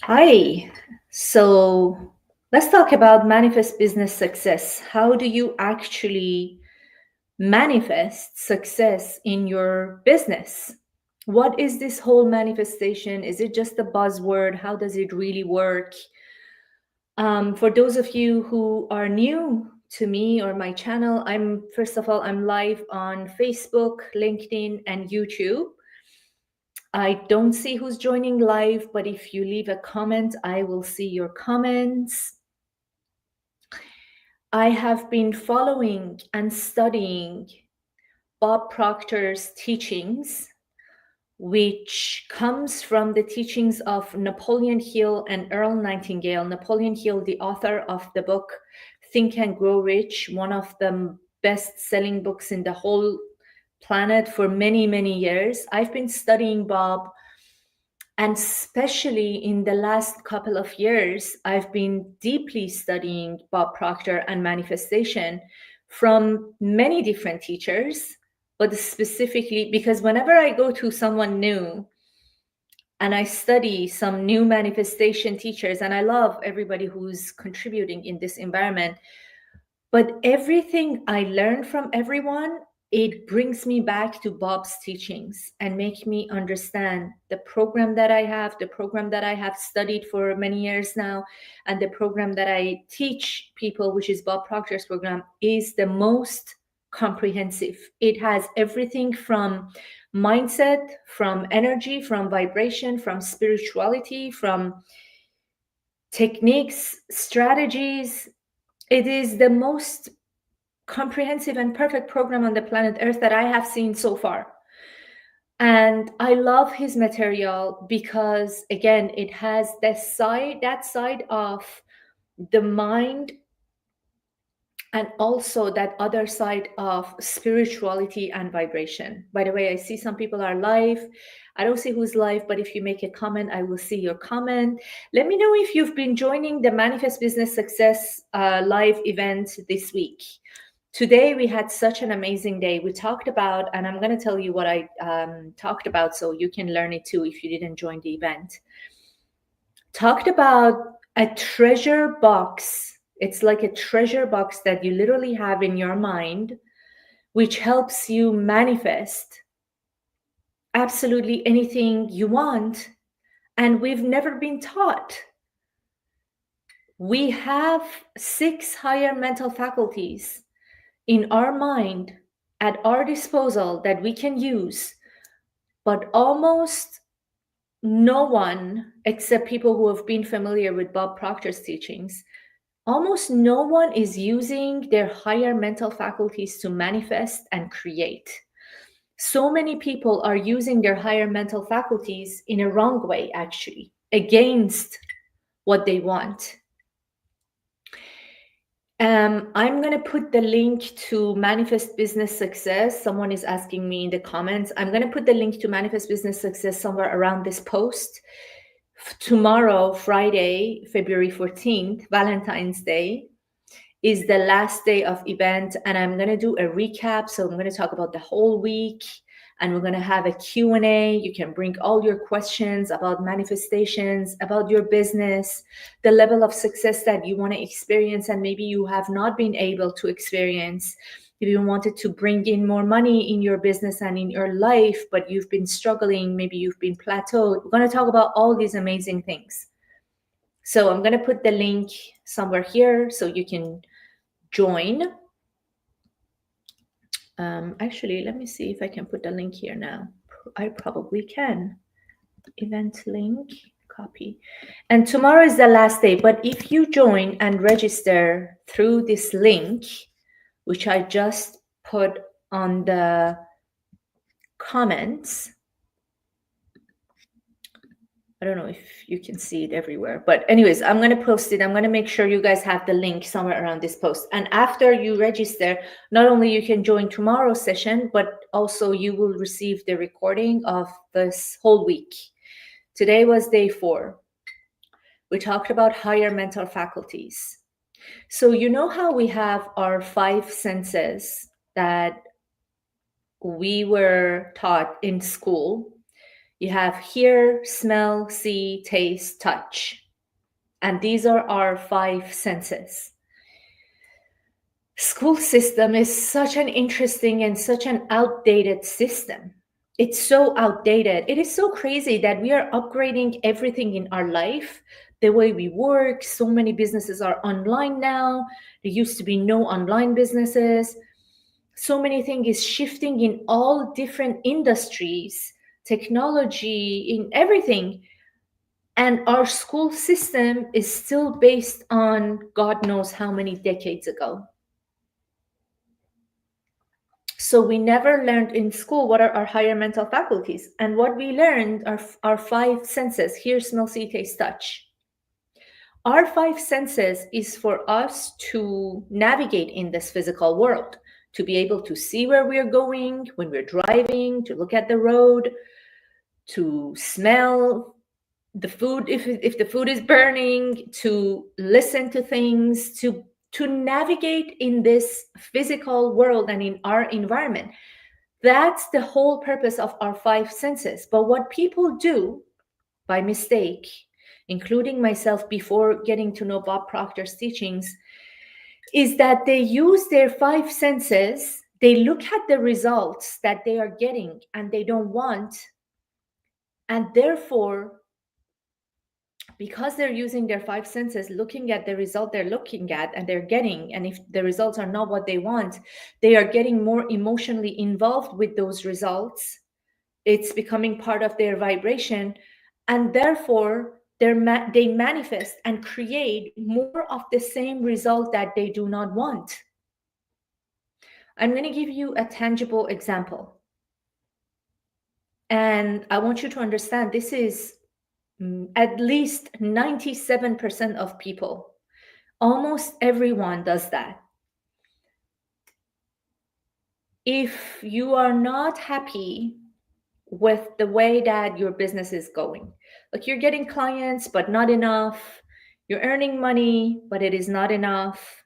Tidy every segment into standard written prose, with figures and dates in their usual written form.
Hi. So let's talk about manifest business success. How do you actually manifest success in your business? What is this whole manifestation? Is it just a buzzword? How does it really work? For those of you who are new to me or my channel, I'm live on Facebook, LinkedIn, and YouTube. I don't see who's joining live, but if you leave a comment, I will see your comments. I have been following and studying Bob Proctor's teachings, which comes from the teachings of Napoleon Hill and Earl Nightingale. Napoleon Hill, the author of the book Think and Grow Rich, one of the best-selling books in the whole planet for many, many years. I've been studying Bob, and especially in the last couple of years, I've been deeply studying Bob Proctor and manifestation from many different teachers, but specifically because whenever I go to someone new and I study some new manifestation teachers, and I love everybody who's contributing in this environment, but everything I learn from everyone, it brings me back to Bob's teachings and make me understand the program that I have, the program that I have studied for many years now, and the program that I teach people, which is Bob Proctor's program, is the most comprehensive. It has everything from mindset, from energy, from vibration, from spirituality, from techniques, strategies. It is the most comprehensive and perfect program on the planet Earth that I have seen so far. And I love his material because, again, it has that side of the mind, and also that other side of spirituality and vibration. By the way, I see some people are live. I don't see who's live, but if you make a comment, I will see your comment. Let me know if you've been joining the Manifest Business Success live event this week. Today, we had such an amazing day. We talked about, and I'm going to tell you what I talked about so you can learn it too if you didn't join the event. Talked about a treasure box. It's like a treasure box that you literally have in your mind, which helps you manifest absolutely anything you want. And we've never been taught. We have 6 higher mental faculties in our mind at our disposal that we can use, but almost no one, except people who have been familiar with Bob Proctor's teachings, almost no one is using their higher mental faculties to manifest and create. So many people are using their higher mental faculties in a wrong way, actually, against what they want. I'm going to put the link to Manifest Business Success. Someone is asking me in the comments. I'm going to put the link to Manifest Business Success somewhere around this post. Tomorrow, Friday, February 14th, Valentine's Day, is the last day of event, and I'm going to do a recap. So I'm going to talk about the whole week, and we're going to have a Q&A. You can bring all your questions about manifestations, about your business, the level of success that you want to experience and maybe you have not been able to experience. If you wanted to bring in more money in your business and in your life, but you've been struggling, maybe you've been plateaued, we're going to talk about all these amazing things. So I'm going to put the link somewhere here so you can join. Actually, let me see if I can put the link here now. I probably can. Event link, copy. And tomorrow is the last day, but if you join and register through this link, which I just put on the comments, I don't know if you can see it everywhere, but anyways, I'm going to post it. I'm going to make sure you guys have the link somewhere around this post. And after you register, not only you can join tomorrow's session, but also you will receive the recording of this whole week. Today was day 4. We talked about higher mental faculties. So you know how we have our 5 senses that we were taught in school. You have hear, smell, see, taste, touch. And these are our 5 senses. School system is such an interesting and such an outdated system. It's so outdated. It is so crazy that we are upgrading everything in our life, the way we work. So many businesses are online now. There used to be no online businesses. So many things is shifting in all different industries, technology, in everything. And our school system is still based on God knows how many decades ago. So we never learned in school what are our higher mental faculties. And what we learned are our 5 senses: hear, smell, see, taste, touch. Our 5 senses is for us to navigate in this physical world, to be able to see where we're going when we're driving, to look at the road, to smell the food if the food is burning, to listen to things, to navigate in this physical world and in our environment. That's the whole purpose of our 5 senses. But what people do by mistake, including myself before getting to know Bob Proctor's teachings, is that they use their 5 senses, they look at the results that they are getting and they don't want, and therefore, because they're using their 5 senses, looking at the result they're looking at and they're getting, and if the results are not what they want, they are getting more emotionally involved with those results. It's becoming part of their vibration, and therefore they manifest and create more of the same result that they do not want. I'm going to give you a tangible example. And I want you to understand this is at least 97% of people. Almost everyone does that. If you are not happy with the way that your business is going, like you're getting clients, but not enough, you're earning money, but it is not enough.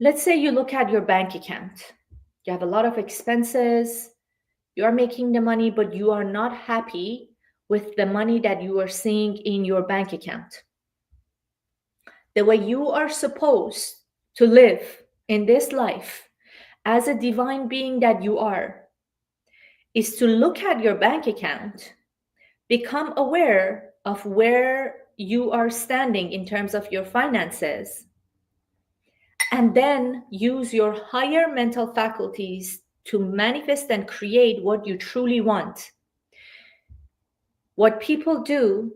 Let's say you look at your bank account. You have a lot of expenses. You are making the money, but you are not happy with the money that you are seeing in your bank account. The way you are supposed to live in this life as a divine being that you are is to look at your bank account, become aware of where you are standing in terms of your finances, and then use your higher mental faculties to manifest and create what you truly want. What people do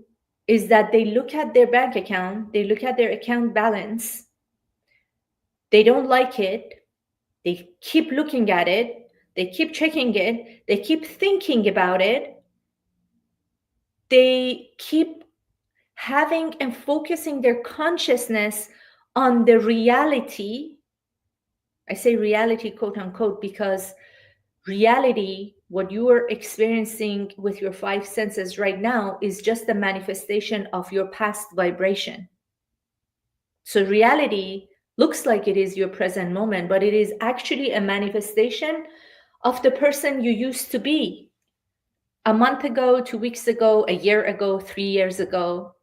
is that they look at their bank account, they look at their account balance, they don't like it, they keep looking at it, they keep checking it, they keep thinking about it, they keep having and focusing their consciousness on the reality. I say reality, quote unquote, because reality, what you are experiencing with your 5 senses right now, is just a manifestation of your past vibration. So reality looks like it is your present moment, but it is actually a manifestation of the person you used to be a month ago, 2 weeks ago, a year ago, 3 years ago.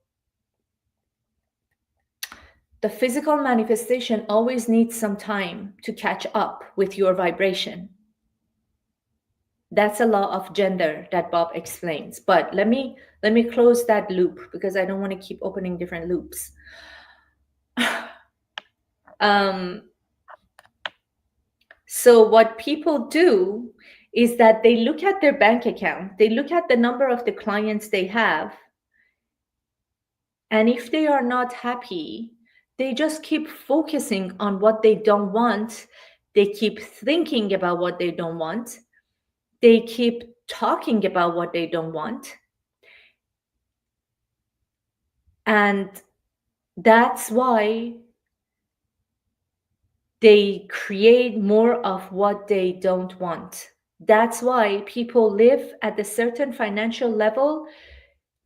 The physical manifestation always needs some time to catch up with your vibration. That's a law of gender that Bob explains. But let me close that loop because I don't want to keep opening different loops. So what people do is that they look at their bank account, they look at the number of the clients they have, and if they are not happy, they just keep focusing on what they don't want. They keep thinking about what they don't want. They keep talking about what they don't want. And that's why they create more of what they don't want. That's why people live at a certain financial level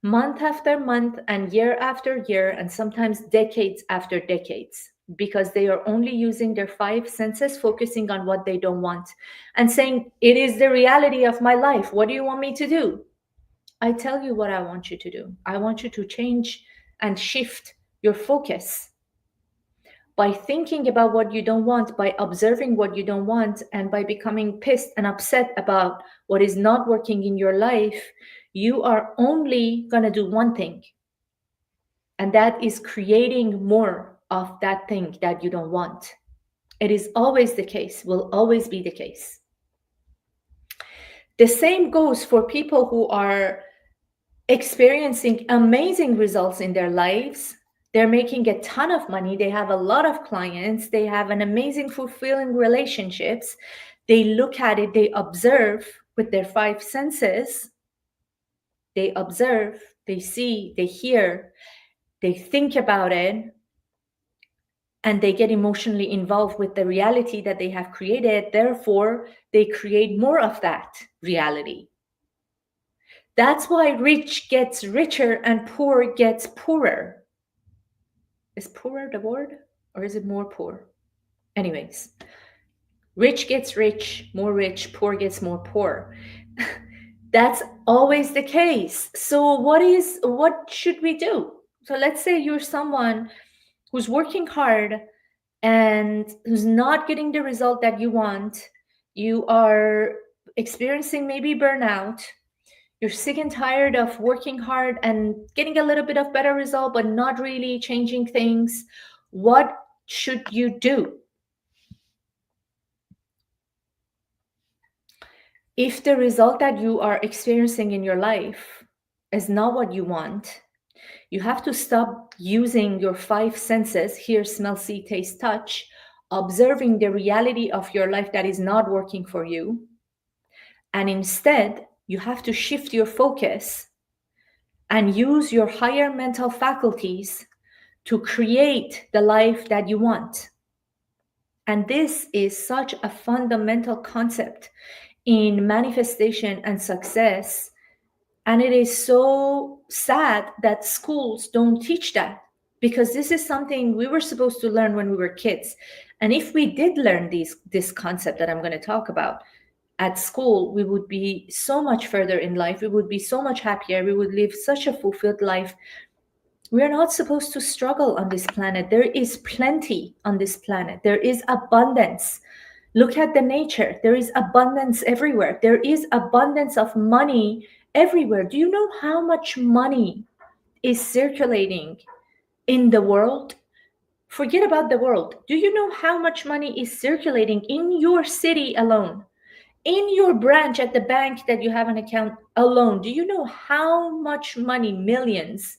month after month and year after year, and sometimes decades after decades, because they are only using their 5 senses, focusing on what they don't want and saying, it is the reality of my life. What do you want me to do? I tell you what I want you to do. I want you to change and shift your focus by thinking about what you don't want, by observing what you don't want, and by becoming pissed and upset about what is not working in your life. You are only going to do one thing, and that is creating more of that thing that you don't want. It is always the case, will always be the case. The same goes for people who are experiencing amazing results in their lives. They're making a ton of money. They have a lot of clients. They have an amazing, fulfilling relationships. They look at it, they observe with their five senses. They observe, they see, they hear, they think about it, and they get emotionally involved with the reality that they have created. Therefore, they create more of that reality. That's why rich gets richer and poor gets poorer. Is poorer the word, or is it more poor? Anyways, rich gets rich, more rich, poor gets more poor. That's always the case. So what should we do? So let's say you're someone who's working hard and who's not getting the result that you want. You are experiencing maybe burnout. You're sick and tired of working hard and getting a little bit of better result, but not really changing things. What should you do? If the result that you are experiencing in your life is not what you want, you have to stop using your five senses, hear, smell, see, taste, touch, observing the reality of your life that is not working for you. And instead, you have to shift your focus and use your higher mental faculties to create the life that you want. And this is such a fundamental concept in manifestation and success. And it is so sad that schools don't teach that, because this is something we were supposed to learn when we were kids. And if we did learn this concept that I'm going to talk about at school, we would be so much further in life. We would be so much happier. We would live such a fulfilled life. We're not supposed to struggle on this planet. There is plenty on this planet. There is abundance. Look at the nature. There is abundance everywhere. There is abundance of money everywhere. Do you know how much money is circulating in the world? Forget about the world. Do you know how much money is circulating in your city alone? In your branch at the bank that you have an account alone? Do you know how much money, millions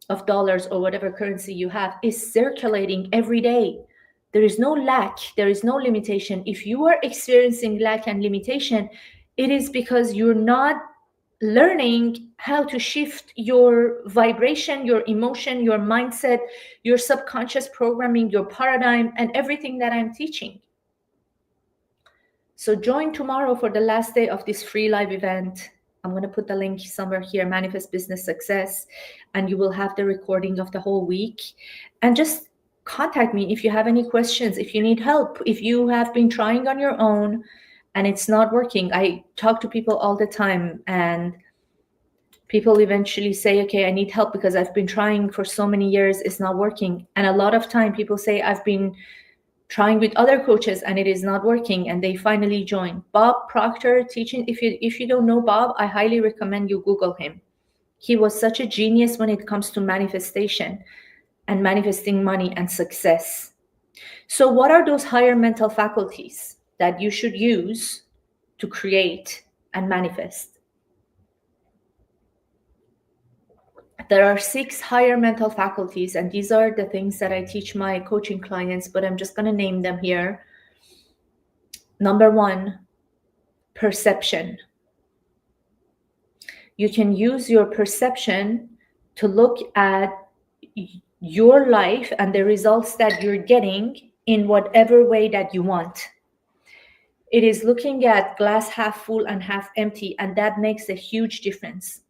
of dollars or whatever currency you have, is circulating every day? There is no lack. There is no limitation. If you are experiencing lack and limitation, it is because you're not learning how to shift your vibration, your emotion, your mindset, your subconscious programming, your paradigm, and everything that I'm teaching. So join tomorrow for the last day of this free live event. I'm going to put the link somewhere here, Manifest Business Success, and you will have the recording of the whole week. And just contact me if you have any questions, if you need help, if you have been trying on your own and it's not working. I talk to people all the time, and people eventually say, okay, I need help because I've been trying for so many years, it's not working. And a lot of time people say, I've been trying with other coaches and it is not working, and they finally join. Bob Proctor teaching. If you don't know Bob, I highly recommend you Google him. He was such a genius when it comes to manifestation and manifesting money and success. So what are those higher mental faculties that you should use to create and manifest? There are 6 higher mental faculties, and these are the things that I teach my coaching clients, but I'm just going to name them here. Number 1, perception. You can use your perception to look at your life and the results that you're getting in whatever way that you want. It is looking at glass half full and half empty, and that makes a huge difference.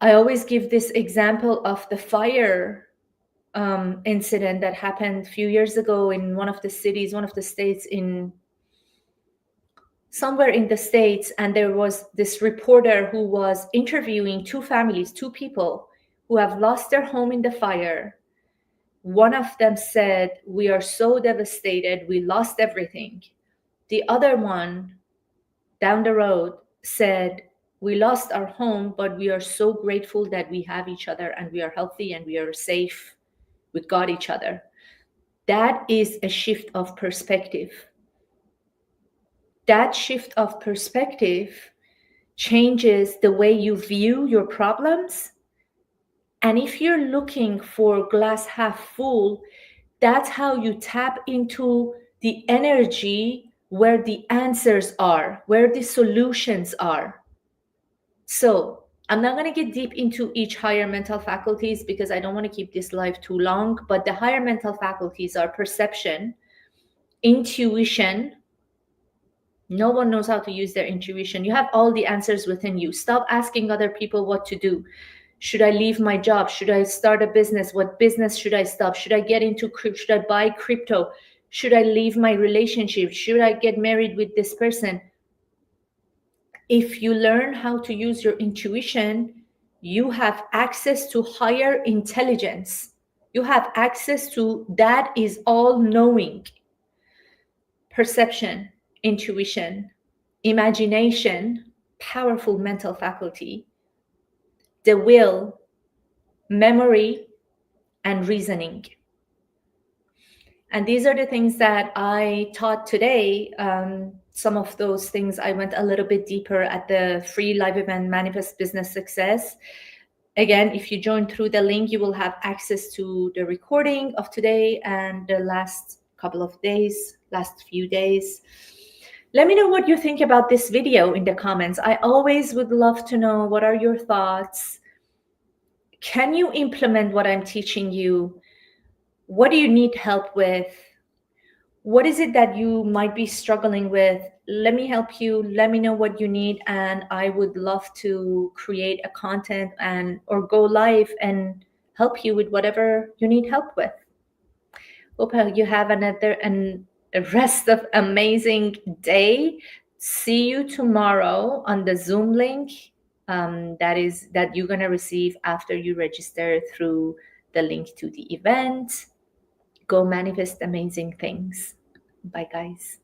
I always give this example of the fire incident that happened a few years ago in one of the cities, one of the states in somewhere in the States, and there was this reporter who was interviewing two families, two people who have lost their home in the fire. One of them said, "We are so devastated, we lost everything." The other one down the road said, "We lost our home, but we are so grateful that we have each other and we are healthy and we are safe. We got each other." That is a shift of perspective. That shift of perspective changes the way you view your problems. And if you're looking for glass half full, that's how you tap into the energy where the answers are, where the solutions are. So I'm not going to get deep into each higher mental faculties because I don't want to keep this live too long, but the higher mental faculties are perception, intuition. No one knows how to use their intuition. You have all the answers within you. Stop asking other people what to do. Should I leave my job? Should I start a business? What business should I stop? Should I get into crypto? Should I buy crypto? Should I leave my relationship? Should I get married with this person? If you learn how to use your intuition, you have access to higher intelligence. You have access to that is all knowing. Perception, intuition, imagination, powerful mental faculty, the will, memory, and reasoning. And these are the things that I taught today. Some of those things I went a little bit deeper at the free live event Manifest Business Success. Again, if you join through the link, you will have access to the recording of today and the last few days. Let me know what you think about this video in the comments. I always would love to know, what are your thoughts? Can you implement what I'm teaching you? What do you need help with? What is it that you might be struggling with? Let me help you. Let me know what you need, and I would love to create a content or go live and help you with whatever you need help with. Hope you have a rest of amazing day. See you tomorrow on the Zoom link that you're gonna receive after you register through the link to the event. Go manifest amazing things. Bye, guys.